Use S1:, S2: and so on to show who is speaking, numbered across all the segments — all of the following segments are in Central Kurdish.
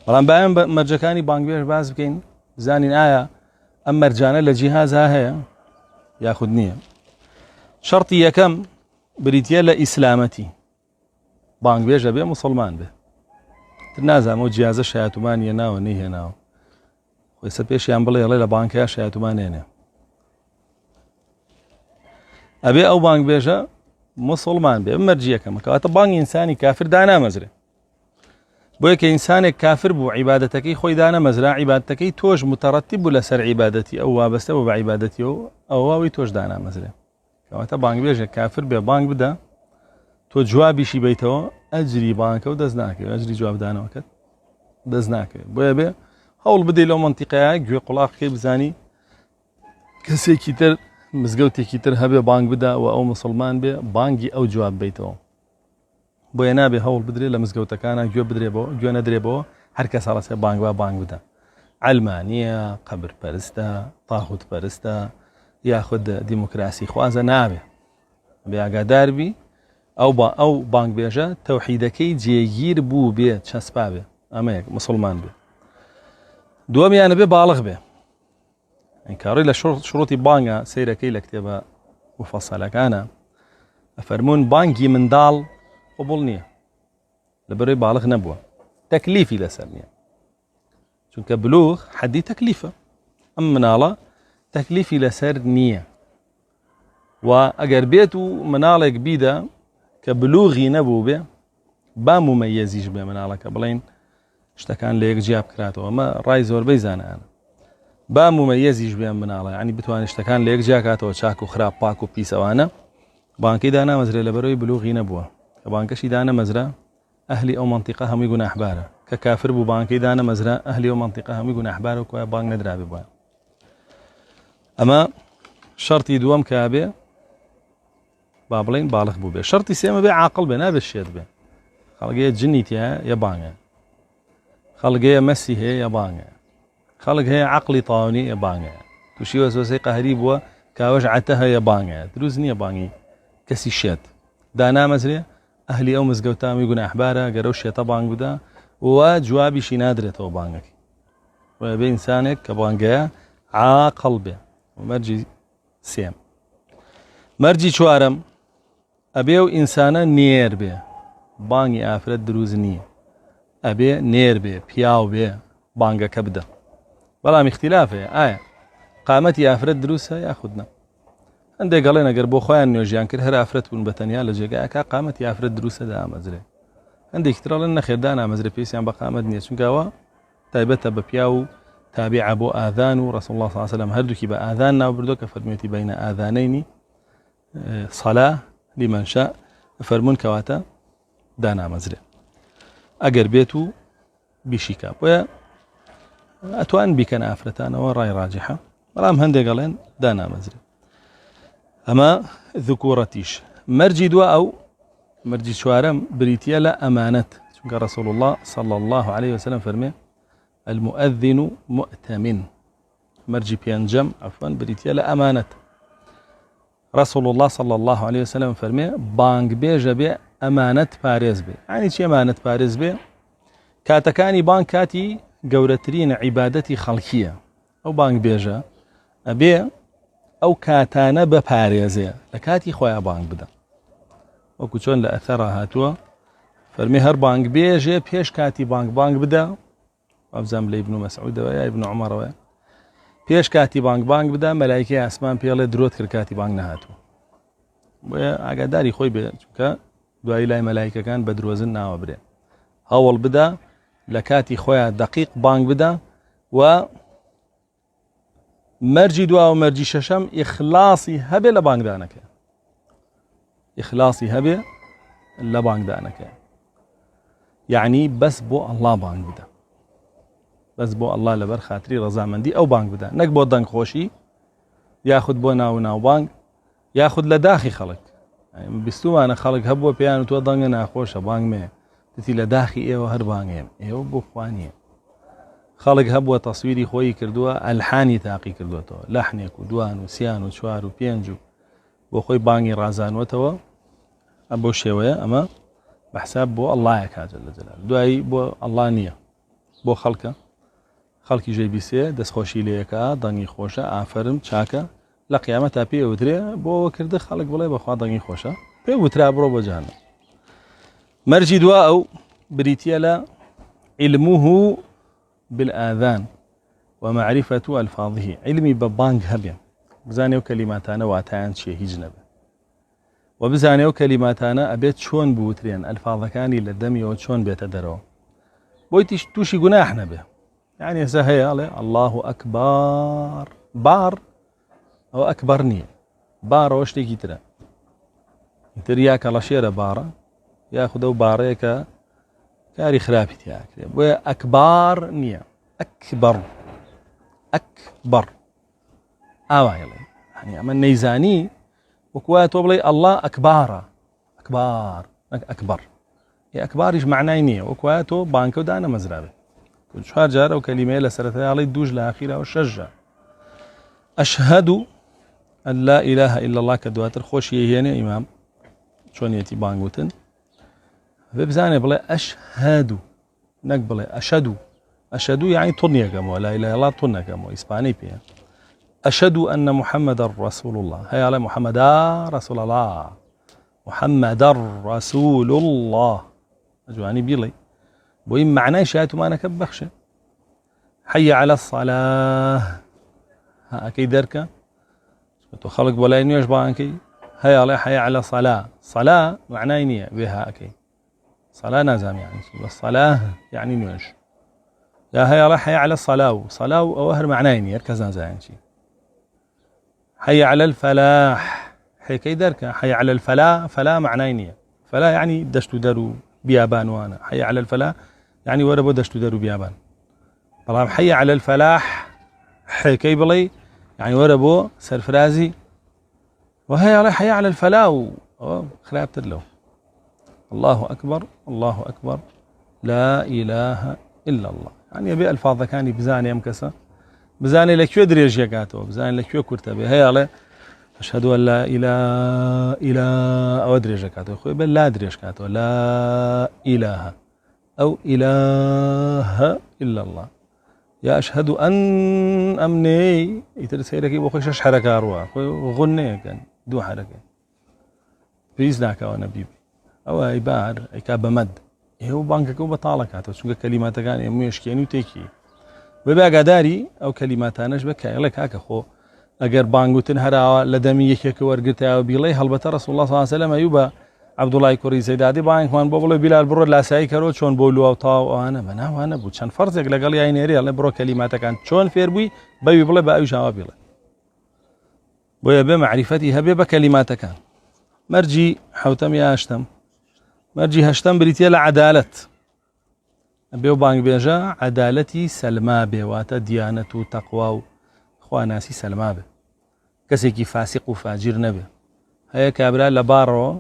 S1: بەڵام بایم مەرجەکانی بانگبێژ باز بکەین بزانین ئایا ئەم مەرجانە لە جیهازا هەیە یاخود نییە. شەرتی یەکەم بریتیە لە ئیسلامەتی، بانگبێژە بێ موسڵمان بێ. نازانم ئەو جیازە شایەتومان هێناوە نەیهێناوە، خۆیسە پێشیان بڵێ ئەڵێ لە بانکەیە شایەتومان هێنێ. ئەبێ ئەو بانگبێژە موسڵمان بێ. مەرجی یەکەمە کەواتە بانگی ئینسانی کافر دانامەزرێ. بۆیە کە ئینسانێک کافر بوو عیبادەتەکەی خۆی دانەمەزرا، عیبادەتەکەی تۆش متەڕەتیب بوو لەسەر عیبادەتی ئەو، وابەستە بوو بە عیبادەتی ئەو واوی تۆش دانامەزرێ. کەواتە بانگبێژێک کافر بێ بانگ بدە، تۆ جوابیشی بیتەوە، ئەجری بانکە و دەست ناکەوێت، ئەجری جوابدانەوەکەت دەست ناکەوێت. بۆیە بێ هەوڵ بدەیت لەو مەنتیقەیە گوێ قوڵاقەکەی بزانی کەسێکی تر مزگەوتێکی تر هەبێ بانگ بدە و ئەو موسڵمان بێ بانگی ئەو جواب بیتەوە. بۆیە نابێ هەوڵ بدرێت لە مزگەوتەکانە گوێ بدرێبەوە، گوێ نەدرێبەوە هەر کەس هەڵەسێ بانگ بدە. عەلمانیە، قەبر پەرستە، تاغوت پەرستە، یاخود دیموکراسی خوازە، نابێ. بێ ئاگادار بی ئەو بانگبێژە تەوحیدەکەی جێگیر بوو بێ، چەسپا بێ، ئەمەیەک موسڵمان بێ. دووەمیانە بێ باڵغ بێ. ئینکاری لە شروطی بانگە سەیرەکەی لە کتێبە مفەسەلەکانە ئەفەرموون بانگی منداڵ قبول نییە لەبەرەوەی باڵغ نەبووە، تەکلیفی لەسەر نییە، چونکە بلوغ حەدی تەکلیفە، ئەم مناڵە تەکلیفی لەسەر نییە. و ئەگەر بێت و مناڵێک بیدە کە بلوغی نەبوو بێ، با ممەیەزیش بێ مناڵەکە، بڵین شتەکان لە یەک جیا بکراتەوە، ئەمە ڕای زۆربەی زانایانە، با ممەیەزیش بێ مناڵە، یعنی بتوانێت شتەکان لە یەک جیا کاتەوە، چاک و خراپ، پاک و پیس ئەوانە. بانکەی دانامەزرێ لەبەرەوەی بلوغی نەبووە، کە بانکەشی دانەمەزرا ئەهلی ئەو مەنتیقە هەمووی گوناحبارە، کە کافر بوو بانکەی دانەمەزرا ئەهلی ئەو مەنتیقە هەمووی گوناحبارە و کۆیە بانگ نەدرابێ بۆیان. ئەمە شەرتی دووەم کە بێ با بڵین باڵغ بوو بێ. شەرتی سێمە بێ عاقڵ بێ، نابێت شێت بێ. خەڵگەیە جنی تێیە یە بانگە، خەڵگەیە مەسی هەیە یە بانگە، خەڵک هەیە عەقڵی تاوانی یە بانگە، تووشی وەسوەسەی قەهری بووە کاوەش عەتە هەیە بانگە. دروست نییە بانگی کەسی شێت دانامەزرێ، ئەهلی ئەو مزگەوتە هەمووی گوناحبارە گەرە و شێتە بانگ بدە و جوابیشی نادرێتەوە بانگەکەی. بۆیە بێ ئینسانێک کە بانگەیە عاقڵ بێ. مەرجی سێم. مەرجی چوارەم ئەبێ و ئینسانە نێر بێ، بانگی ئافرەت دروست نییە، ئەبێ نێر بێ، پیاو بێ بانگەکە بدە. بەڵام اختیلافەیە ئایا قامەتی ئافرەت دروستە یاخود نە. هەندێک گەڵێن ئەگەر بۆ خۆیان نوێژیان کرد هەر ئافرەت بوون بەتەنیا لە جێگایەکە قامەتی ئافرەت دروستە دامەزرێ. هەندێک ترەڵێن نەخێر دانامەزرێ، پێویستیان بە قامەت نییە، چونکەوە تایبەتە بە پیا و تابعە بۆ ئاذان، و ڕەسوڵ الله صلی الله علیه وسلم هەردووکی بە ئاذان ناو بردو کە فەرموویەتی بەینە ئاذانەینی صەلا لیمەن شاء، فەرموون کەواتە دانامەزرێ ئەگەر بێت و بیشیکا. بۆیە ئەتوان بیکەن ئافرەتانەوە، ڕای ڕاجحە، بەڵام هەندێک گەڵێن دانامەزرێ. ئەمە ذکوورەتیش. مەرجی دووە ئەو مەرجی چوارەم بریتیە لە ئەمانەت، چونکە ڕەسوڵ الله صلی الله عليه وسلم فەرمێ المؤذن مؤتمن. مەرجی پێنجەم عەفوەن بریتیە لە ئەمانەت. رسول الله صلى الله عليه وسلم فرمي بانگ بێژە بێ ئەمانەت پارێز بێ. یعنی چی ئەمانەت پارێز بێ؟ کاتەکانی بانگ کاتی گەورەترینە عیبادەتی خەڵکیە. ئەو بانگ بێژە ئەبێ ئەو کاتانە بەپارێزێ، لە کاتی خۆیان بانگ بدە. وەکو چۆن لە ئەثەرا هاتووە فەرمی هەر بانگ بێژێ پێش کاتی بانگ بدە، وابزانم لە ئیبن مەسعودەوە یا ئیبن عومەرەوە، پێش کاتی بانگ بدە مەلایکەی ئاسمان پێڵێ درۆت کرد کاتی بانگ نەهاتوو. بۆیە ئاگاداری خۆی بێ، چونکە دوایی لای مەلایکەکان بە درۆزن ناوە برێ. هەوڵ بدە لە کاتی خۆیان دقیق بانگ بدە. و مەرجی دوا و مەرجی شەشەم ئیخلاسی هەبێ لە بانگدانەکە، ئیخلاسی هەبێ لە بانگدانەکە، یعنی بەس بۆ ئەڵڵا بانگ بدە، بەس بۆ ئەڵڵا لەبەر خاتری ڕەزامەندی ئەو بانگ بدە، نەک بۆ دەنگ خۆشی یاخود بۆ ناو بانگ یاخود لە داخی خەڵک. بیستومانە خەڵک هەبووە پێیان و تۆ دەنگە ناخۆشە بانگ مێ، دەتی لە داخی ئێوە هەر بانگێم، ئێوە بۆ خوانیە. خەڵک هەبووە تەسویری خۆی کردووە، ئەلحانی تاقی کردوێتەوە، لەحنێک و دوان و سیان و چوار و پێنج و بۆ خۆی بانگی ڕازانوێتەوە. ئەم بۆ شێوەیە ئەمە بەحساب بۆ ئەڵڵایە کاجل لە جەلال، دوایی بۆ ئەڵڵا نییە. بۆ خەڵکی ژێبیسێ دەستخۆشی لەیەکە دەنگی خۆشە ئافرم چاکە لە قیامەت تا پێ وترێ بۆ کردە خەڵک بڵێ بەخوا دەنگی خۆشە پێ وترا بڕۆ بۆ جانە. مەرجی دوا ئەو بریتە لە علمه بالآذان ومعرفة ألفاظه علمي ببانگ هەبێ بزانێ و کەلیماتانە واتایان چیە هیچ نەبێ و بزانێ و کەلیماتانە ئەبێت چۆن بوترێن ئەلفاظەکانی لە دەمیەوە چۆن بێتە دەرەوە بۆی تووشی گوناح نەبێ. يعني ئێستا هەیە ئەڵێ الله ئەکبار بار ئەو ئەکبەر نییە بارەوە شتێکی ترە ئیتر یا کەڵەشێرە بارە یاخودە و باڕەیەکە کاری خراپی تیاکرێ بۆیە ئەکبار نییە ئەکبەر ئاوایڵێ هەنی ئەمە نەیزانی وەکوایە تۆ بڵێ الله ئەکبارە ئەکبار ئەکبەر ئەکباریش معنای نییە وەکوایە تۆ بانکە و دانەمەزراوێ چوار جار ئەو کەلیمەیە لە سەرەتایاڵی دووش لە ئاخیرەوە شەش جار ئەشهەد أن لا إله إلا الله کە دواتر خۆشی هێنێ ئیمام چۆنیەتی بانگوتن ببزانێ بڵێ ئەشهەد نەک بڵێ ئەشهد یعنی تونیەکەمەوە لا إله إلا الله تونەکەمەوە ئیسپانیی پێیە أشهد أن محمد رسول الله هيا على محمد رسول الله محمد رسول الله أجواني بيلي بوين معناه شايتو ما نكبخش حي على الصلاة ها أكيد دركة تو خلق ولا ينيش بانكي هيا على حي على صلاة معناه نية بها أكيد صلاة نازم يعني الصلاة يعني نيش يا هيا على حي على الصلاة أو أهر معناه نية كذا زين شيء حي على الفلاح حي كي دركة حي على الفلاح فلا معناينية فلا يعني دشتو درو بيابان وانا حي على الفلاح يعني وربو دشتو درو بيابان طبعا حي على الفلاح حي كي بلي يعني وربو سرفرازي وهي على حي على الفلاح خلابت له الله أكبر لا إله إلا الله يعني يبي ألفاظ كاني بزاني أمكسة بزاني لكيو دريجيكاتو بزاني لكيو كرتبه هي على أشهد أن لا إله أو دريجيكاتو خوي بل لا دريجيكاتو لا إله أو إله إلا الله يا أشهد أن أمني يترسيلك بخوش أش حركة أروى خوي غني كان دو حركة بيزناك وانا بيبي أو عبار عكاب مد هو بانكك وبطالكاتو شو كلمات كان يمشكيني وتيكي بباقاداری ئەو کەلیماتانەش بکایڵێک کاکە خۆ ئەگەر بانگوتن هەراوە لە دەمی یەکێکە وەرگرتایەوە بیڵێ هەڵبەتە ڕەسوڵ الله صلی الله علیه و سلم ئەیوبە عەبدوڵای کوڕی زەیدادی بانگمان بۆ بڵێ بیلال بڕۆ لاسایی کەرەوە چۆن بۆ لواو تاو ئەوانە بەناوانە بوو چەند فەرزێک لەگەڵ یای نێری ئەڵێ بڕۆ کەلیماتەکان چۆن فێر بووی بەوی بڵێ بە ئەویش ئاوا بیڵێ بۆیە بێ معریفەتی هەبێ بە کەلیماتەکان. مەرجی حەوتەم یا هەشتەم مەرجی هەشتەم بریتیە لە عەدالەت بێو بانگبێژە عەدالەتی سەلما بێ واتە دیانەت و تەقوا و خواناسی سەلما بێ کەسێکی فاسق و فاجیر نەبێ. هەیە کابرا لە باڕەوە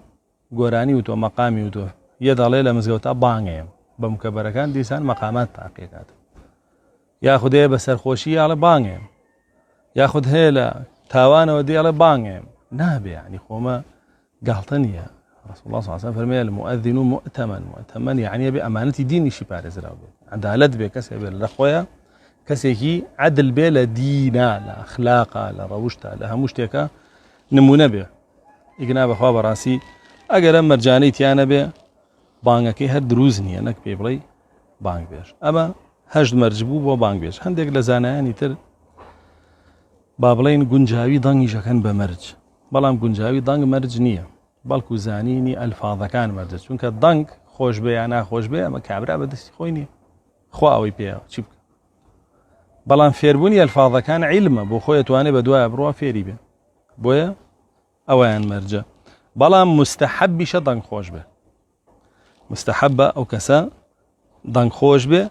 S1: گۆرانی وتۆ مەقامی وتۆ یە دەڵێ لە مزگەوتە بانگەیەم بە مکەبەرەکان دیسان مەقامات تاقیەکات یاخود هەیە بە سەرخۆشی ئاڵێ بانگەیەم یاخود هەیە لە تاوانەوە دێڵێ بانگەیەم نابێ ینی خۆمە گاڵتە نییە. رسول الله صلى الله عليه وسلم فرمي المؤذن مؤتمن يعني بأمانة ديني شي بارزراو عدالت به كسي به لخويا كسيكي عدل به لدينا لاخلاقا لروشتا لهمشتكا نمونه به اجناب اخوا براسي اگر مرجاني تيانا به بانگكي هر دروزني انك بيبلي بانگ بيش اما هجد مرجبو بو بانگ بيش هندك لزاناني تر بابلين گونجاوي دانگي شكن بمرج بلام گونجاوي دانگ مرج نیه بەڵکو زانینی ئەلفاظەکان مەرجە چونکە دەنگ خۆش بێ یا ناخۆش بێ ئەمە کابرا بەدەستی خۆی نییە خوا ئەوەی پێیەوە چی بکە بەڵام فێربوونی ئەلفاظەکان عیلمە بۆ خۆی توانێت بە دوایە بڕوا فێری بێ بۆیە ئەوەیان مەرجە. بەڵام مستحەبیشە دەنگ خۆش بێ مستحەبە ئەو کەسە دەنگ خۆش بێ